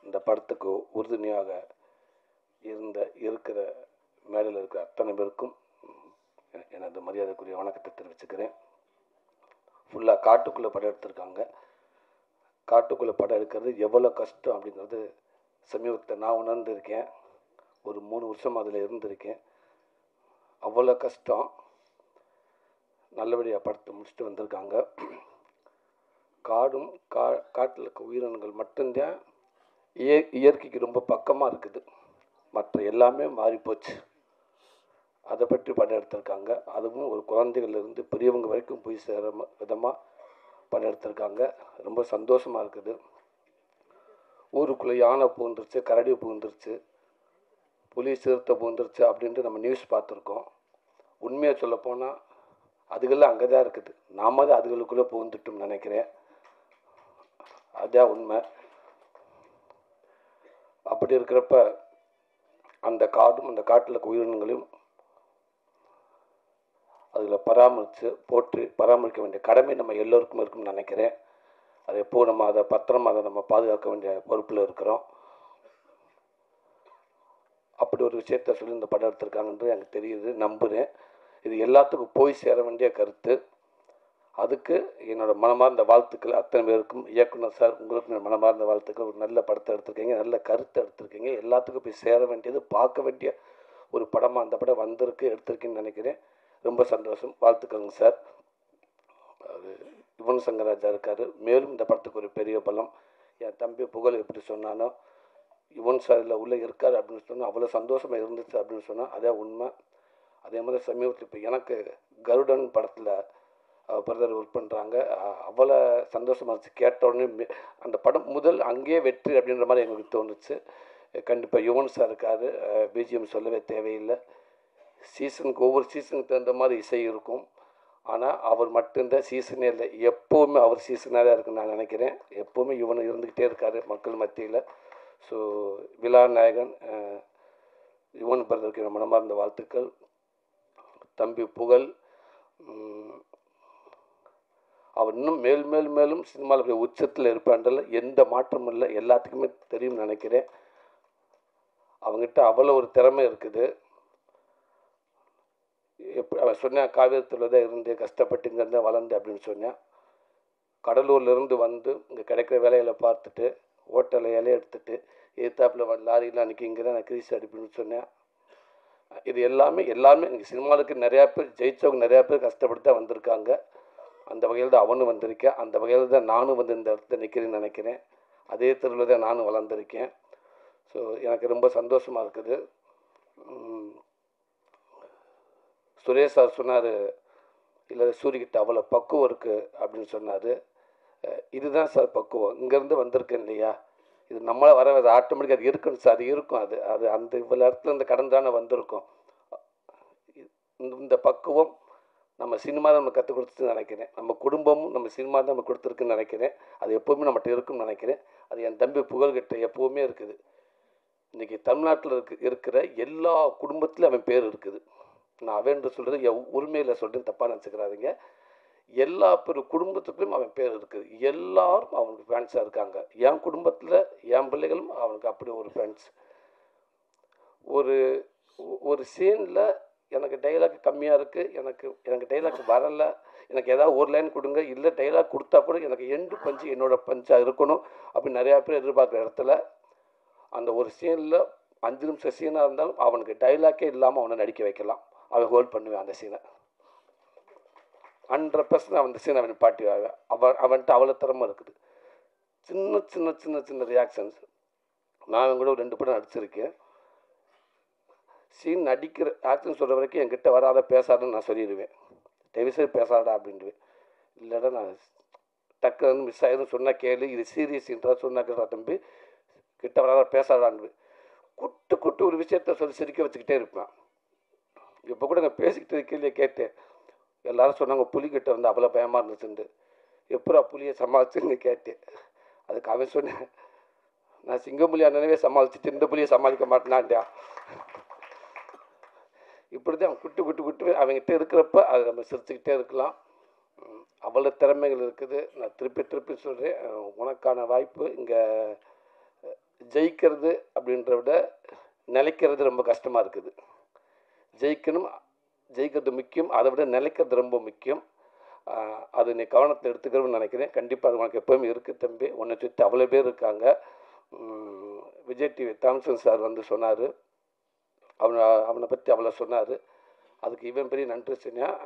இந்த படத்துக்கு உறுதுணையாக இருக்கிற மேடையில் இருக்கிற அத்தனை பேருக்கும் எனது மரியாதைக்குரிய வணக்கத்தை தெரிவிச்சுக்கிறேன். ஃபுல்லாக காட்டுக்குள்ளே படம் எடுத்திருக்காங்க. காட்டுக்குள்ளே படம் எடுக்கிறது எவ்வளோ கஷ்டம் அப்படிங்கிறது சமீபத்தில் நான் உணர்ந்திருக்கேன். ஒரு 3 வருஷம் அதில் இருந்திருக்கேன். அவ்வளோ கஷ்டம். நல்லபடியாக படத்தை முடிச்சுட்டு வந்திருக்காங்க. காடும் காட்டில் இருக்க உயிரினங்கள் மட்டும்தான் இயற்கைக்கு ரொம்ப பக்கமாக இருக்குது. மற்ற எல்லாமே மாறிப்போச்சு. அதை பற்றி படம் எடுத்திருக்காங்க. அதுவும் ஒரு குழந்தைகள்லேருந்து பெரியவங்க வரைக்கும் போய் சேர விதமாக படம் எடுத்திருக்காங்க. ரொம்ப சந்தோஷமாக இருக்குது. ஊருக்குள்ளே யானை பூந்துருச்சு, கரடி பூந்துருச்சு, புலி சிறுத்தை பூந்துருச்சு அப்படின்ட்டு நம்ம நியூஸ் பார்த்துருக்கோம். உண்மையாக சொல்லப்போனால் அதுகள்லாம் அங்கே தான் இருக்குது. நாம தான் அதுகளுக்குள்ளே பூந்துட்டோம்னு நினைக்கிறேன். அதுதான் உண்மை. அப்படி இருக்கிறப்ப அந்த காடும் அந்த காட்டில் இருக்க உயிரினங்களையும் அதில் பராமரிக்க வேண்டிய கடமை நம்ம எல்லோருக்கும் இருக்கும்னு நினைக்கிறேன். அது எப்போது நம்ம அதை பத்திரமா அதை நம்ம பாதுகாக்க வேண்டிய பொறுப்பில் இருக்கிறோம். அப்படி ஒரு விஷயத்த சொல்லி இந்த படம் எடுத்திருக்காங்கன்றது எனக்கு தெரியுது, நம்புகிறேன். இது எல்லாத்துக்கும் போய் சேர வேண்டிய கருத்து. அதுக்கு என்னோட மனமார்ந்த வாழ்த்துக்கள் அத்தனை பேருக்கும். இயக்குனர் சார், உங்களுக்கு மனமார்ந்த வாழ்த்துக்கள். ஒரு நல்ல படத்தை எடுத்திருக்கீங்க, நல்ல கருத்தை எடுத்திருக்கீங்க. எல்லாத்துக்கும் போய் சேர வேண்டியது, பார்க்க வேண்டிய ஒரு படமாக அந்த படம் எடுத்திருக்கேன்னு நினைக்கிறேன். ரொம்ப சந்தோஷம். வாழ்த்துக்கள்ங்க சார். அது யுவன் சங்கர் ராஜா இருக்கார். மேலும் இந்த படத்துக்கு ஒரு பெரிய பலம். என் தம்பி புகழ் எப்படி சொன்னானோ, யுவன் சார் இல்லை உள்ளே இருக்கார் அப்படின்னு சொன்னால் அவ்வளோ சந்தோஷமாக இருந்துச்சு அப்படின்னு சொன்னால் அதே உண்மை. அதே மாதிரி சமீபத்தில் இப்போ எனக்கு கருடன் படத்தில் பிரதர் ஒர்க் பண்ணுறாங்க. அவ்வளோ சந்தோஷமாக இருந்துச்சு. கேட்ட உடனே அந்த படம் முதல் அங்கேயே வெற்றி அப்படின்ற மாதிரி எங்களுக்கு தோணுச்சு. கண்டிப்பாக யுவன் சார் இருக்கார். பிஜிஎம் சொல்லவே தேவையில்லை. ஒவ்வொரு சீசனுக்கு தகுந்த மாதிரி இசை இருக்கும். ஆனால் அவர் மட்டும்தான் சீசனே இல்லை, எப்போவுமே அவர் சீசனாக தான் இருக்குன்னு நான் நினைக்கிறேன். எப்போவுமே யுவன் இருந்துக்கிட்டே இருக்கார் மக்கள் மத்தியில். ஸோ விழா நாயகன் யுவன் பிரதருக்கு மனமார்ந்த வாழ்த்துக்கள். தம்பி புகழ் அவர் இன்னும் மேலும் சினிமாவில் உச்சத்தில் இருப்பான்றல எந்த மாற்றமும் இல்லை, எல்லாத்துக்குமே தெரியும்னு நினைக்கிறேன். அவங்ககிட்ட அவ்வளோ ஒரு திறமை இருக்குது. எப்படி அவன் சொன்னேன், காவியத்தில் தான் இருந்து கஷ்டப்பட்டு இங்கேருந்து வளர்ந்து அப்படின்னு சொன்னேன். கடலூர்லேருந்து வந்து இங்கே கிடைக்கிற வேலைகளை பார்த்துட்டு ஹோட்டலில் இலையை எடுத்துகிட்டு எதிர்த்தாப்பில் லாரிலாம் அன்றைக்கி இங்கே தான் நான் கிரீஸ் அடிப்புன்னு சொன்னேன். இது எல்லாமே இன்றைக்கி சினிமாவுக்கு நிறையா பேர் ஜெயித்தவங்க, நிறையா பேர் கஷ்டப்பட்டு தான் வந்திருக்காங்க. அந்த வகையில் தான் அவனும் வந்திருக்கேன். அந்த வகையில் தான் நானும் வந்து இந்த இடத்துல நிற்கிறேன்னு நினைக்கிறேன். அதே தெருவில் தான் நானும் வளர்ந்துருக்கேன். ஸோ எனக்கு ரொம்ப சந்தோஷமாக இருக்குது. சுரேஷ் சார் சொன்னார், இல்லை சூரியகிட்ட அவ்வளோ பக்குவம் இருக்குது அப்படின்னு சொன்னார். இதுதான் சார் பக்குவம். இங்கேருந்து வந்திருக்கேன் இல்லையா, இது நம்மளால் வர ஆட்டோமேட்டிக்காக அது இருக்குன்னு சார். அது இருக்கும். அது அந்த இவ்வளோ இடத்துல இந்த கடந்து தானே வந்திருக்கோம். இந்த பக்குவம் நம்ம சினிமா தான் நம்ம கற்றுக் கொடுத்துன்னு நினைக்கிறேன். நம்ம குடும்பமும் நம்ம சினிமா தான் நம்ம கொடுத்துருக்குன்னு நினைக்கிறேன். அது எப்போவுமே நம்மகிட்ட இருக்குன்னு நினைக்கிறேன். அது என் தம்பி புகழ்கிட்ட எப்போவுமே இருக்குது. இன்றைக்கி தமிழ்நாட்டில் இருக்கிற எல்லா குடும்பத்துலையும் அவன் பேர் இருக்குது. நான் அவன் சொல்கிறது என் உரிமையில் சொல்கிறேன், தப்பாக நினச்சிக்கிறாதீங்க. எல்லா குடும்பத்துக்குள்ளேயும் அவன் பேர் இருக்குது. எல்லாரும் அவனுக்கு ஃபேன்ஸாக இருக்காங்க. என் குடும்பத்தில் என் பிள்ளைகளும் அவனுக்கு அப்படி ஒரு ஃபேன்ஸ். ஒரு சீனில் எனக்கு டைலாக் கம்மியாக இருக்குது, எனக்கு டைலாக் வரலை, எனக்கு ஏதாவது ஒரு லைன் கொடுங்க, இல்லை டைலாக் கொடுத்தா கூட எனக்கு எண்டு பஞ்சு என்னோடய பஞ்சாக இருக்கணும் அப்படின்னு நிறையா பேர் எதிர்பார்க்குற இடத்துல அந்த ஒரு சீனில் 5 நிமிஷம் சீனாக இருந்தாலும் அவனுக்கு டைலாக்கே இல்லாமல் அவனை நடிக்க வைக்கலாம். அவன் ஹோல்ட் பண்ணுவேன் அந்த சீனை. 100% அவன் அந்த சீனை அவன் பாட்டி அவன்கிட்ட அவ்வளோ திறமை இருக்குது. சின்ன சின்ன சின்ன சின்ன ரியாக்ஷன்ஸ். நான் கூட 2 படம் நடிச்சிருக்கேன். சீன் நடிக்கிற ஆக்ஷன் சொல்கிற வரைக்கும் என்கிட்ட வராத பேசாதுன்னு நான் சொல்லிடுவேன். தயவுசெய்து பேசாடா அப்படின்ட்டு. இல்லைடா நான் டக்கு வந்து மிஸ் ஆகிடும் சொன்னால் கேளு, இது சீரியஸ் சீன்றா சொன்னாக்கா தம்பி கிட்ட வராத பேசாடான்னு குட்டு ஒரு விஷயத்த சொல்லி சிரிக்க வச்சுக்கிட்டே இருப்பேன். இப்போ கூட நான் பேசிக்கிட்டு கீழே கேட்டேன். எல்லோரும் சொன்னாங்க புலிக்கிட்ட வந்து அவ்வளோ பயமாக இருந்துச்சுண்டு. எப்படா புலியை சமாளிச்சுன்னு கேட்டேன். அதுக்கு அவன் சொன்னேன், நான் சிங்கப்புலி அண்ணனவே சமாளிச்சுட்டு இந்த புலியை சமாளிக்க மாட்டேனான்டா. இப்படி தான் குட்டு அவங்ககிட்ட இருக்கிறப்ப அதை நம்ம சிரிச்சுக்கிட்டே இருக்கலாம். அவ்வளோ திறமைகள் இருக்குது. நான் திருப்பி சொல்கிறேன், உனக்கான வாய்ப்பு இங்கே ஜெயிக்கிறது அப்படின்றத விட நிலைக்கிறது ரொம்ப கஷ்டமாக இருக்குது. ஜெயிக்கிறது முக்கியம், அதை விட நிலைக்கிறது ரொம்ப முக்கியம். அது நீ கவனத்தில் எடுத்துக்கிறோன்னு நினைக்கிறேன். கண்டிப்பாக அது உனக்கு எப்போவுமே இருக்குது தம்பி. உன்னை சுற்றி அவ்வளோ பேர் இருக்காங்க. விஜய் டிவி தாம்சன் சார் வந்து சொன்னார், அவனை பற்றி அவ்வளோ சொன்னார். அதுக்கு இவன் பெரிய நன்றி சொன்னால்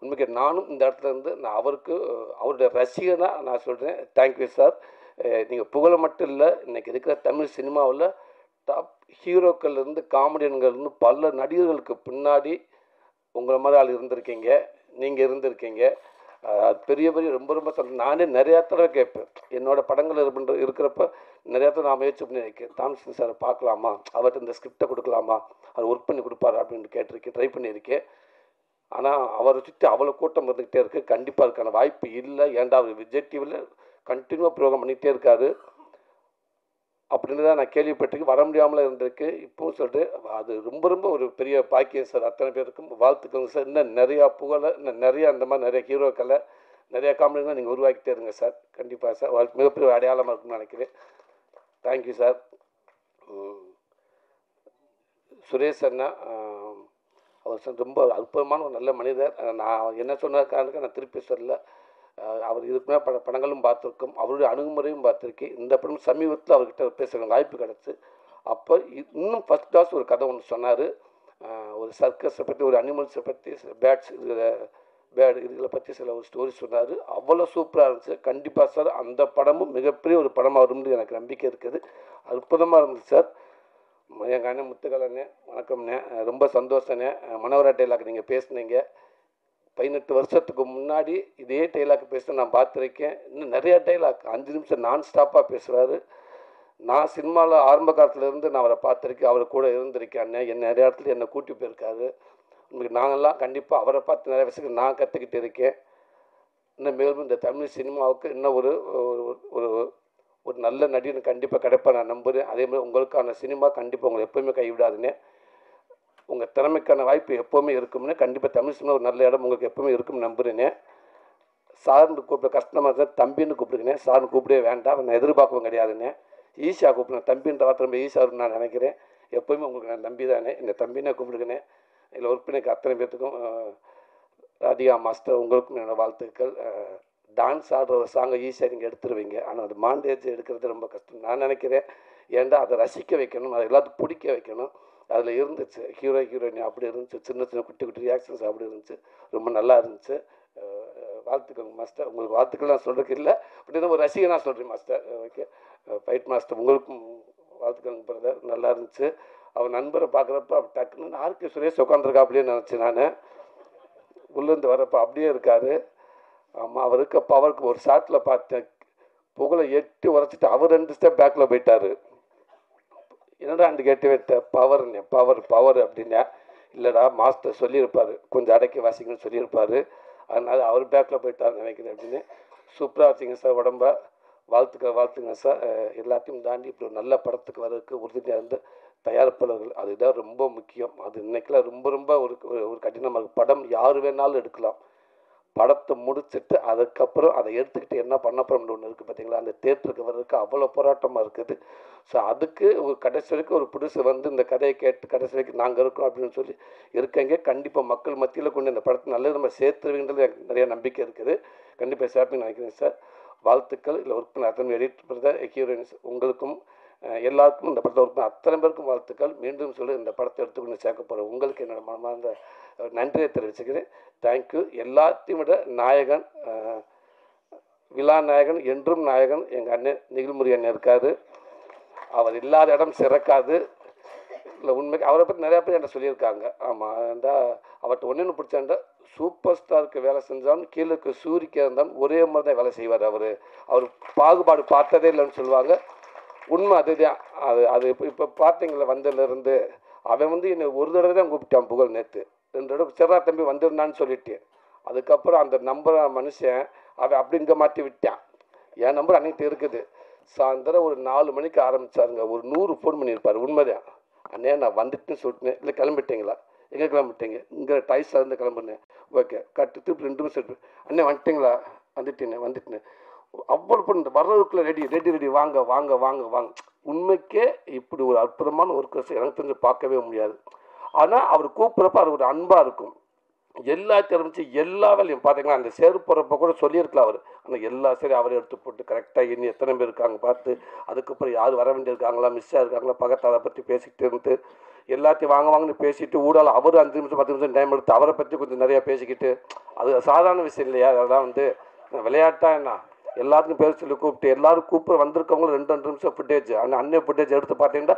உண்மைக்கு நானும் இந்த இடத்துல இருந்து நான் அவருடைய ரசிகனாக நான் சொல்கிறேன். Thank you sir. நீங்கள் புகழ மட்டும் இல்லை, இன்றைக்கி இருக்கிற தமிழ் சினிமாவில் டாப் ஹீரோக்கள்லேருந்து காமெடியன்கள்லேருந்து பல நடிகர்களுக்கு பின்னாடி உங்களை மாதிரி ஆள் இருந்திருக்கீங்க, நீங்கள் இருந்திருக்கீங்க. அது பெரிய ரொம்ப ரொம்ப சொல்கிறேன். நானே நிறையா தடவை கேட்பேன். என்னோடய படங்கள் இருக்கிறப்ப நிறையா தடவை நான் முயற்சி பண்ணியிருக்கேன். தாம்சன் சார் பார்க்கலாமா, அவர்கிட்ட இந்த ஸ்கிரிப்டை கொடுக்கலாமா, அவர் ஒர்க் பண்ணி கொடுப்பாரு அப்படின்னு கேட்டிருக்கேன், ட்ரை பண்ணியிருக்கேன். ஆனால் அவரை சுற்றி அவ்வளோ கூட்டம் இருந்துக்கிட்டே இருக்குது. கண்டிப்பாக அதுக்கான வாய்ப்பு இல்லை. ஏன்டா அவர் விஜய் டிவியில் கண்டினியூவாக ப்ரோக்ராம் பண்ணிகிட்டே இருக்காரு அப்படின்னு தான் நான் கேள்விப்பட்டிருக்கேன். வர முடியாமல் இருந்திருக்கு. இப்போவும் சொல்லிட்டு அது ரொம்ப ஒரு பெரிய பாக்கியம் சார். அத்தனை பேருக்கும் வாழ்த்துக்கள் சார். இன்னும் நிறையா புகழை, இன்னும் நிறையா அந்த மாதிரி நிறைய ஹீரோக்களை, நிறையா காமெடிலாம் நீங்கள் உருவாக்கிட்டே இருங்க சார். கண்டிப்பாக சார். மிகப்பெரிய அடையாளமாக இருக்குன்னு நினைக்கிறேன். Thank you sir. சுரேஷ் அண்ணா, அவர் சார் ரொம்ப அற்புதமான ஒரு நல்ல மனிதர். நான் என்ன சொன்னதுக்காக நான் திருப்பி சொல்லலை. அவர் இதுக்குமே படங்களும் பார்த்துருக்கோம், அவருடைய அணுகுமுறையும் பார்த்துருக்கேன். இந்த படம் சமீபத்தில் அவர்கிட்ட பேசுகிற வாய்ப்பு கிடச்சி. அப்போ இன்னும் ஃபஸ்ட் கிளாஸ் ஒரு கதை ஒன்று சொன்னார். ஒரு சர்க்கஸை பற்றி, ஒரு அனிமல்ஸை பற்றி, பேட்ஸ் இதுகளை பற்றி சில ஒரு ஸ்டோரி சொன்னார். அவ்வளோ சூப்பராக இருந்துச்சு. கண்டிப்பாக சார் அந்த படமும் மிகப்பெரிய ஒரு படமாக வரும்னு எனக்கு நம்பிக்கை இருக்குது. அற்புதமாக இருந்துச்சு சார். எங்கள் அண்ணன் முத்துக்கலண்ணே, வணக்கம்ண்ணே. ரொம்ப சந்தோஷண்ணே. மனோகரா டைலாக் நீங்கள் பேசுனீங்க. 18 வருஷத்துக்கு முன்னாடி இதே டைலாக் பேச நான் பார்த்துருக்கேன். இன்னும் நிறையா டைலாக் 5 நிமிஷம் நான் ஸ்டாப்பாக பேசுகிறாரு. நான் சினிமாவில் ஆரம்ப காலத்துலேருந்து நான் அவரை பார்த்துருக்கேன், அவர் கூட இருந்திருக்கேன். அண்ணன் என்ன நிறைய இடத்துல என்னை கூட்டி போயிருக்காரு. உங்களுக்கு நாங்கள்லாம் கண்டிப்பாக அவரை பார்த்து நிறைய விஷயங்கள் நான் கற்றுக்கிட்டு இருக்கேன். இன்னும் மேலும் இந்த தமிழ் சினிமாவுக்கு இன்னும் ஒரு நல்ல நடிகன் கண்டிப்பாக கிடைப்பா நான் நம்புகிறேன். அதேமாதிரி உங்களுக்கான சினிமா கண்டிப்பாக உங்களை எப்போவுமே கைவிடாதுன்னு, உங்கள் திறமைக்கான வாய்ப்பு எப்போவுமே இருக்கும்னு, கண்டிப்பாக தமிழ் சினிமா ஒரு நல்ல இடம் உங்களுக்கு எப்போவுமே இருக்கும்னு நம்புகிறேனே. சார்னு கூப்பிட கஷ்டமாக இருந்தால் தம்பின்னு கூப்பிடுங்கண்ணே. சார்னு கூப்பிடவே வேண்டாம், நான் எதிர்பார்க்கவும் கிடையாதுண்ணே. ஈஷா கூப்பிடுங்க. தம்பின்ற வார்த்தை ரொம்ப ஈஷான்னு நான் நினைக்கிறேன். எப்போவுமே உங்களுக்கு நான் நம்பி தானே, இந்த தம்பினே கூப்பிடுங்கண்ணே. இதில் ஒர்க் பண்ணிக்க அத்தனை பேர்த்துக்கும், ராதிகா மாஸ்டர் உங்களுக்கும் என்னோடய வாழ்த்துக்கள். டான்ஸ் ஆடுற ஒரு சாங்கை ஈஸியாக நீங்கள் எடுத்துருவீங்க, ஆனால் அது மாண்டேஜ் எடுக்கிறது ரொம்ப கஷ்டம் நான் நினைக்கிறேன். ஏன்டா அதை ரசிக்க வைக்கணும், அதை எல்லாத்துக்கும் பிடிக்க வைக்கணும். அதில் இருந்துச்சு ஹீரோயின் அப்படி இருந்துச்சு, சின்ன குட்டி ரியாக்ஷன்ஸ் அப்படி இருந்துச்சு. ரொம்ப நல்லா இருந்துச்சு. வாழ்த்துக்கள் மாஸ்டர். உங்களுக்கு வாழ்த்துக்கள் நான் சொல்கிறதுக்கு இல்லை, பட் இதை ஒரு ரசிகனாக சொல்கிறேன் மாஸ்டர். ஓகே, ஃபைட் மாஸ்டர் உங்களுக்கும் வாழ்த்துக்கள் பிரதர். நல்லா இருந்துச்சு. அவர் நண்பரை பார்க்குறப்ப டக்குன்னு ஆர்கே சுரேஷ் உட்காந்துருக்கா அப்படின்னு நினச்சேன் நான். உள்ளேருந்து வரப்போ அப்படியே இருக்கார். ஆமாம், அவர் இருக்க பவருக்கு ஒரு ஷாட்டில் பார்த்தேன், புகழை எட்டி உரைச்சிட்டு அவர் 2 ஸ்டெப் பேக்கில் போயிட்டார். என்னடா அந்த கேட்டு விட்ட பவர் அப்படின்னா, இல்லைடா மாஸ்டர் சொல்லியிருப்பார், கொஞ்சம் அடக்கி வாசிங்கன்னு சொல்லியிருப்பார், அதனால் அவர் பேக்கில் போயிட்டார் நினைக்கிறேன் அப்படின்னு. சூப்பராக வச்சிங்க சார் உடம்ப. வாழ்த்துங்க சார். எல்லாத்தையும் தாண்டி இப்படி ஒரு நல்ல படத்துக்கு வர்றதுக்கு உறுதியாக இருந்து தயாரிப்பாளர்கள், அதுதான் ரொம்ப முக்கியம். அது இன்றைக்கெல்லாம் ரொம்ப ஒரு கடினமாக இருக்குது. படம் யார் வேணாலும் எடுக்கலாம், படத்தை முடிச்சுட்டு அதுக்கப்புறம் அதை எடுத்துக்கிட்டு என்ன பண்ண போகிறோம்னு ஒன்று இருக்குது பார்த்தீங்களா, அந்த தேட்டருக்கு வர்றதுக்கு அவ்வளோ போராட்டமாக இருக்குது. ஸோ அதுக்கு ஒரு கடைசி வரைக்கும் ஒரு புதுசு வந்து இந்த கதையை கேட்டு கடைசி வரைக்கும் நாங்கள் இருக்கோம் அப்படின்னு சொல்லி இருக்கங்க. கண்டிப்பாக மக்கள் மத்தியில் கொண்டு இந்த படத்தை நல்லது நம்ம சேர்த்துருவீங்கிறது எனக்கு நிறையா நம்பிக்கை இருக்குது. கண்டிப்பாக சேர்ப்பீங்கன்னு நினைக்கிறேன் சார். வாழ்த்துக்கள். இல்லை ஒர்க் பண்ண அத்தனை எடிட் பண்ணுற ஹீரோயின்ஸ் உங்களுக்கும் எல்லாருக்கும், இந்த படத்தை ஒர்க் பண்ண அத்தனை பேருக்கும் வாழ்த்துக்கள். மீண்டும் சொல்லி இந்த படத்தை எடுத்துக்கொண்டு சேர்க்க போகிறேன் உங்களுக்கு என்னோடய மனமார்ந்த நன்றியை தெரிவிச்சுக்கிறேன். தேங்க்யூ. எல்லாத்தையும் விட நாயகன், விழா நாயகன், என்றும் நாயகன் எங்கள் அண்ணன் நிகில்முரி அண்ணன் இருக்கார். அவர் இல்லாத இடம் சிறக்காது. இல்லை உண்மைக்கு அவரை பற்றி நிறையா பேர் என்கிட்ட சொல்லியிருக்காங்க. ஆமாம், ஏன்டா அவர்கிட்ட ஒன்று பிடிச்சாண்டா, சூப்பர் ஸ்டாருக்கு வேலை செஞ்சாலும் கீழே இருக்க சூரிக்காக இருந்தாலும் ஒரே மாதிரி தான் வேலை செய்வார். அவர் பாகுபாடு பார்த்ததே இல்லைன்னு சொல்லுவாங்க. உண்மை அதுதான். அது இப்போ பார்த்தீங்களா, வந்ததுலேருந்து அவன் வந்து என்னை ஒரு தடவை தான் கூப்பிட்டான் புகழ். நேற்று 2 தடவை சிறா தம்பி வந்துருந்தான்னு சொல்லிட்டேன். அதுக்கப்புறம் அந்த நம்பரை மனுஷன் அவன் அப்படி இங்கே மாற்றி விட்டான். என் நம்பர் அன்னைக்கு இருக்குது. சாயந்தரம் ஒரு 4 மணிக்கு ஆரம்பித்தாருங்க, ஒரு 100 ஃபோன் பண்ணியிருப்பார். உண்மைதான். அண்ணே நான் வந்துட்டுன்னு சொல்லிட்டேன். இல்லை கிளம்பிட்டீங்களா, எங்கே கிளம்பிட்டீங்க, இங்கே டைஸ்லேருந்து கிளம்புனேன். ஓகே கட்டு திருப்பி 2 நிமிஷம் அண்ணே வந்துட்டிங்களா, வந்துட்டேன். அவ்வளோ பண்ண வர்றதுக்குள்ளே ரெடி வாங்க உண்மைக்கே இப்படி ஒரு அற்புதமான ஒர்க்கர்ஸ் எனக்கு தெரிஞ்சு பார்க்கவே முடியாது. ஆனால் அவர் கூப்பிட்றப்ப அது ஒரு அன்பாக இருக்கும். எல்லாத்தையும் ஆரம்பிச்சு எல்லா வேலையும் பார்த்தீங்கன்னா அந்த சேரு போகிறப்ப கூட சொல்லியிருக்கலாம் அவர். ஆனால் எல்லா சரி அவரை எடுத்து போட்டு கரெக்டாக இன்னும் எத்தனை பேர் இருக்காங்க பார்த்து, அதுக்கப்புறம் யார் வர வேண்டியிருக்காங்களா, மிஸ்ஸாக இருக்காங்களா, பக்கத்தில் அதை பற்றி பேசிக்கிட்டு இருந்து எல்லாத்தையும் வாங்கன்னு பேசிட்டு ஊடால அவர் 5 நிமிஷம் 10 நிமிஷம் டைம் எடுத்து அவரை பற்றி கொஞ்சம் நிறையா பேசிக்கிட்டு, அது சாதாரண விஷயம் இல்லையா? அதெல்லாம் வந்து விளையாட்டா என்ன எல்லாத்துக்கும் பேர் சொல்லி கூப்பிட்டு எல்லாரும் கூப்பிட வந்திருக்கவங்களும் 2 நிமிஷம் ஃபுட்டேஜ், ஆனால் அன்னைய ஃபுட்டேஜ் எடுத்து பார்த்தீங்கன்னா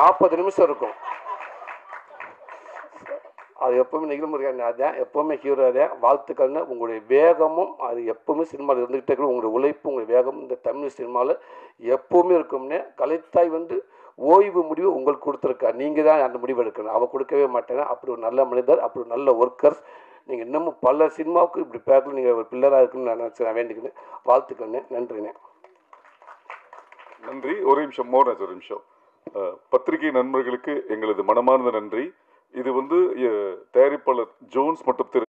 40 நிமிஷம் இருக்கும். அது எப்போவுமே நிகழ்முறையான அதான் எப்போவுமே ஹீரோ அதான். வாழ்த்துக்கள்னு உங்களுடைய வேகமும் அது எப்போவுமே சினிமாவில் இருந்துகிட்டே இருக்கணும். உங்களுடைய உழைப்பு உங்களுடைய வேகமும் இந்த தமிழ் சினிமாவில் எப்போவுமே இருக்கும்னே. கலைத்தாய் வந்து ஓய்வு முடிவு உங்களுக்கு கொடுத்துருக்கா, நீங்கள் தான் அந்த முடிவு எடுக்கணும். அவள் கொடுக்கவே மாட்டேங்க. அப்படி ஒரு நல்ல மனிதர், அப்படி ஒரு நல்ல ஒர்க்கர்ஸ். நீங்கள் இன்னமும் பல சினிமாவுக்கு இப்படி பேக்கல நீங்கள் ஒரு பில்லராக இருக்குன்னு நான் நினச்சி நான் வேண்டிக்கிறேன். வாழ்த்துக்கள்ண்ணே. நன்றிண்ணே. நன்றி. ஒரு நிமிஷம் மோகன், ஒரு நிமிஷம். பத்திரிகை நண்பர்களுக்கு எங்களது மனமார்ந்த நன்றி. இது வந்து தயாரிப்பாளர் ஜோன்ஸ் மற்றும் திரு